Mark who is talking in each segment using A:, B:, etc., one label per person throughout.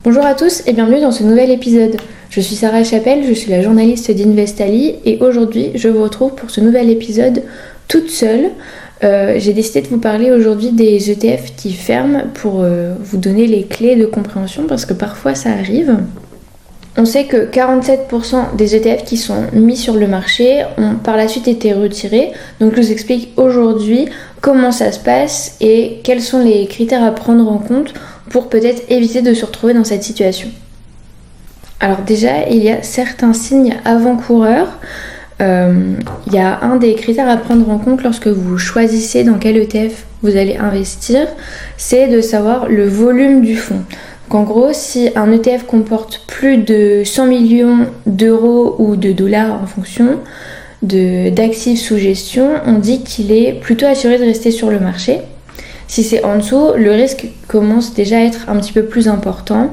A: Bonjour à tous et bienvenue dans ce nouvel épisode. Je suis Sarah Chapelle, je suis la journaliste d'Investali et aujourd'hui je vous retrouve pour ce nouvel épisode toute seule. J'ai décidé de vous parler aujourd'hui des ETF qui ferment pour vous donner les clés de compréhension parce que parfois ça arrive. On sait que 47% des ETF qui sont mis sur le marché ont par la suite été retirés. Donc je vous explique aujourd'hui comment ça se passe et quels sont les critères à prendre en compte pour peut-être éviter de se retrouver dans cette situation. Alors déjà, il y a certains signes avant-coureurs. Il y a un des critères à prendre en compte lorsque vous choisissez dans quel ETF vous allez investir, c'est de savoir le volume du fonds. Donc en gros, si un ETF comporte plus de 100 millions d'euros ou de dollars en fonction d'actifs sous gestion, on dit qu'il est plutôt assuré de rester sur le marché. Si c'est en dessous, le risque commence déjà à être un petit peu plus important.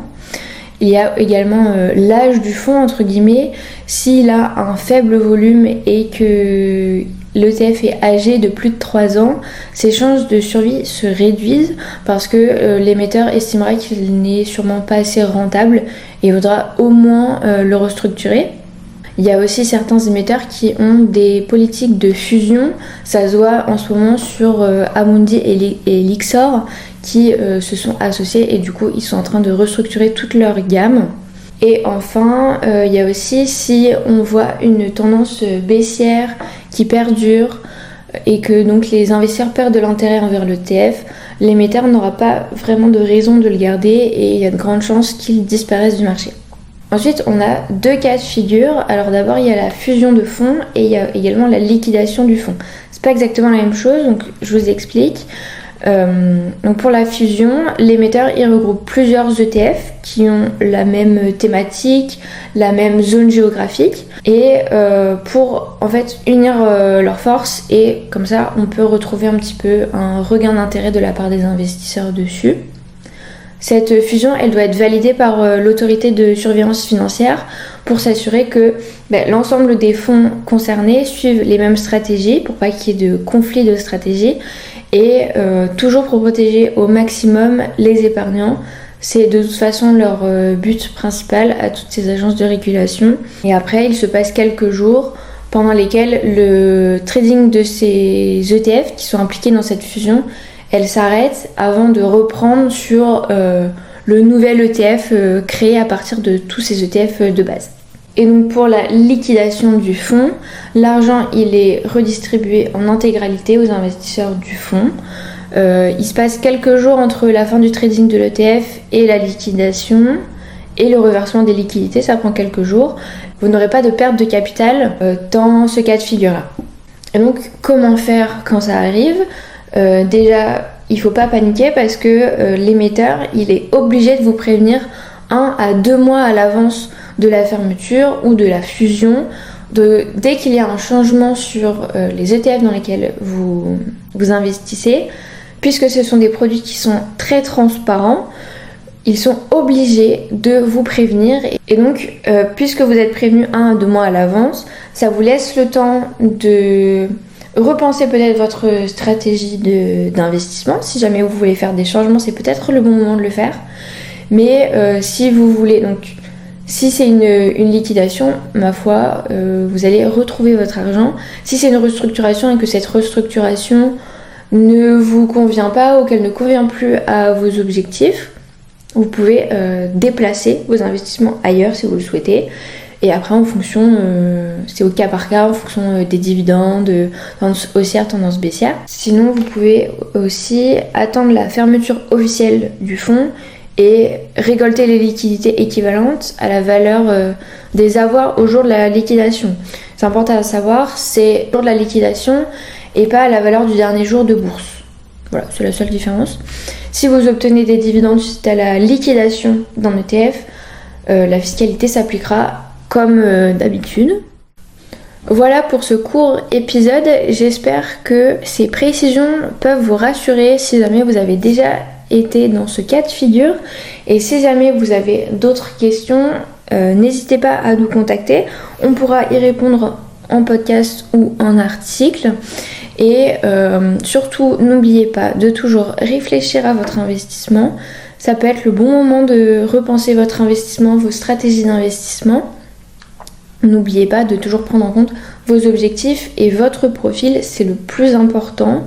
A: Il y a également l'âge du fonds, entre guillemets. S'il a un faible volume et que l'ETF est âgé de plus de 3 ans, ses chances de survie se réduisent parce que l'émetteur estimera qu'il n'est sûrement pas assez rentable et voudra au moins le restructurer. Il y a aussi certains émetteurs qui ont des politiques de fusion. Ça se voit en ce moment sur Amundi et Lyxor qui se sont associés et du coup ils sont en train de restructurer toute leur gamme. Et enfin, il y a aussi si on voit une tendance baissière qui perdure et que donc les investisseurs perdent de l'intérêt envers l'ETF, l'émetteur n'aura pas vraiment de raison de le garder et il y a de grandes chances qu'il disparaisse du marché. Ensuite, on a deux cas de figure. Alors d'abord, il y a la fusion de fonds et il y a également la liquidation du fonds. C'est pas exactement la même chose, donc je vous explique. Donc pour la fusion, l'émetteur il regroupe plusieurs ETF qui ont la même thématique, la même zone géographique et pour en fait unir leurs forces et comme ça on peut retrouver un petit peu un regain d'intérêt de la part des investisseurs dessus. Cette fusion, elle doit être validée par l'autorité de surveillance financière pour s'assurer que l'ensemble des fonds concernés suivent les mêmes stratégies pour pas qu'il y ait de conflit de stratégie et toujours pour protéger au maximum les épargnants. C'est de toute façon leur but principal à toutes ces agences de régulation. Et après, il se passe quelques jours pendant lesquels le trading de ces ETF qui sont impliqués dans cette fusion elle s'arrête avant de reprendre sur le nouvel ETF créé à partir de tous ces ETF de base. Et donc pour la liquidation du fonds, l'argent il est redistribué en intégralité aux investisseurs du fonds. Il se passe quelques jours entre la fin du trading de l'ETF et la liquidation et le reversement des liquidités, ça prend quelques jours. Vous n'aurez pas de perte de capital dans ce cas de figure-là. Et donc comment faire quand ça arrive ? Déjà, il ne faut pas paniquer parce que l'émetteur, il est obligé de vous prévenir 1 à 2 mois à l'avance de la fermeture ou de la fusion. Dès qu'il y a un changement sur les ETF dans lesquels vous investissez, puisque ce sont des produits qui sont très transparents, ils sont obligés de vous prévenir. Et donc, puisque vous êtes prévenu 1 à 2 mois à l'avance, ça vous laisse le temps de repensez peut-être votre stratégie d'investissement. Si jamais vous voulez faire des changements, c'est peut-être le bon moment de le faire. Mais si vous voulez, donc si c'est une liquidation, ma foi, vous allez retrouver votre argent. Si c'est une restructuration et que cette restructuration ne vous convient pas ou qu'elle ne convient plus à vos objectifs, vous pouvez déplacer vos investissements ailleurs si vous le souhaitez. Et après, en fonction, c'est au cas par cas, en fonction des dividendes, tendance haussière, tendance baissière. Sinon, vous pouvez aussi attendre la fermeture officielle du fonds et récolter les liquidités équivalentes à la valeur des avoirs au jour de la liquidation. C'est important à savoir, c'est le jour de la liquidation et pas à la valeur du dernier jour de bourse. Voilà, c'est la seule différence. Si vous obtenez des dividendes suite à la liquidation d'un ETF, la fiscalité s'appliquera comme d'habitude. Voilà pour ce court épisode. J'espère que ces précisions peuvent vous rassurer si jamais vous avez déjà été dans ce cas de figure. Et si jamais vous avez d'autres questions, n'hésitez pas à nous contacter. On pourra y répondre en podcast ou en article. Et surtout, n'oubliez pas de toujours réfléchir à votre investissement. Ça peut être le bon moment de repenser votre investissement, vos stratégies d'investissement. N'oubliez pas de toujours prendre en compte vos objectifs et votre profil, c'est le plus important.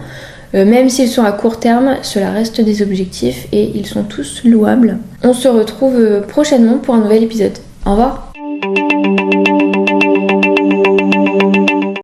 A: Même s'ils sont à court terme, cela reste des objectifs et ils sont tous louables. On se retrouve prochainement pour un nouvel épisode. Au revoir!